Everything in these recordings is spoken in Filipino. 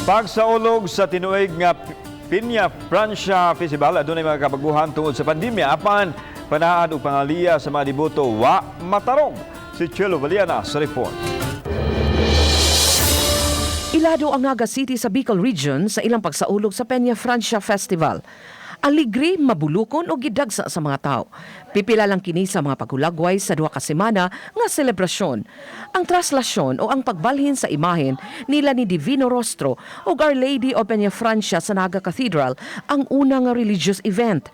Pagsaulog sa tinuig nga Piña Francia Festival adunay mga kabaguhan tungod sa pandemya apan panaad ug pangaliya sa mga deboto wa matarong. Si Chelo Valiana sa report. Ilado ang Naga City sa Bicol Region sa ilang pagsaulog sa Peña Francia Festival. Aligre, mabulukon o gidagsa sa mga tao. Pipila lang kini sa mga pagulagway sa duha ka semana nga selebrasyon. Ang traslasyon o ang pagbalhin sa imahen nila ni Divino Rostro o Our Lady of Peña Francia sa Naga Cathedral ang unang religious event.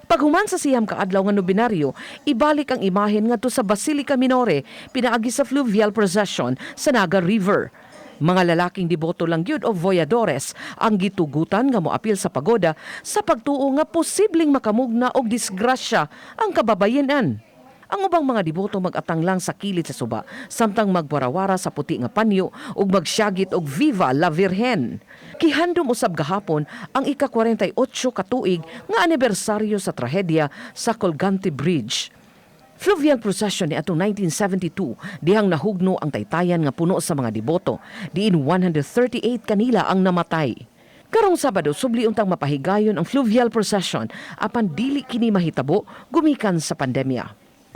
Paghuman sa siyam kaadlaw nga nobinaryo, ibalik ang imahen ngadto sa Basilica Minore pinaagi sa fluvial procession sa Naga River. Mga lalaking deboto lang gyud o voyadores ang gitugutan nga moapil sa pagoda sa pagtuo nga posibleng makamugna og disgrasya ang kababayenan. Ang ubang mga deboto magatang lang sa kilid sa suba samtang magwarawara sa puti nga panyo ug magsyagit og Viva la Virgen. Kihandom usab gahapon ang ika-48 katuig nga anibersaryo sa trahedya sa Colgante Bridge. Fluvial procession ni atong 1972 dihang nahugno ang taytayan nga puno sa mga deboto, diin 138 kanila ang namatay. Karong Sabado subli untang mapahigayon ang fluvial procession apan dili kini mahitabo gumikan sa pandemya.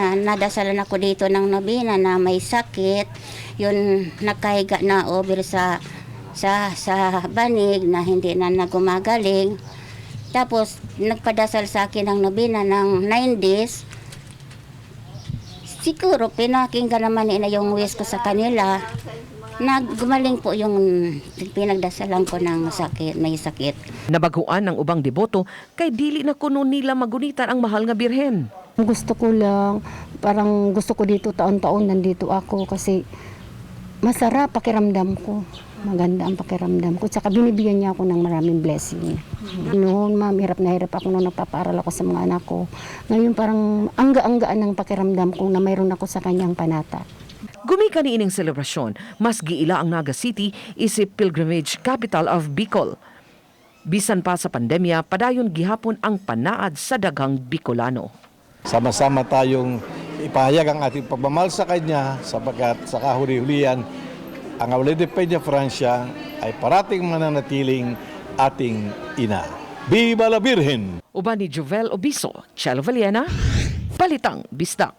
Nadasalan ako dito ng nobina na may sakit, yun nakahiga na over sa banig na hindi na nagumagaling. Tapos nagpadasal sa akin ng nobina ng 9 days. Siguro pinakinggan naman nila yung wish ko sa kanila. Naggumaling po yung pinagdasalan ko ng sakit, may sakit. Nabaguan ang ubang deboto kay dili na kuno nila magunitan ang mahal nga birhen. Gusto ko lang, parang gusto ko dito taon-taon nandito ako kasi masarap pakiramdam ko. Maganda ang pakiramdam ko. Tsaka binibigyan niya ako ng maraming blessing. Noon, ma'am, hirap na hirap ako nung nagpapaaral ako sa mga anak ko. Ngayon parang angga-anggaan ng pakiramdam ko na mayroon ako sa kanyang panata. Gumika ni ining selebrasyon, mas giila ang Naga City isip pilgrimage capital of Bicol. Bisan pa sa pandemya, padayon gihapon ang panaad sa daghang Bicolano. Sama-sama tayong ipahayag ang ating pagmamahal sa Kanya sapagkat sa kahuli-hulihan, ang Our Lady of Peña Francia ay parating mananatiling ating ina. Viva la Virgen! Uban ni Jovel Obiso, Chelo Valiana, Balitang Bisdak.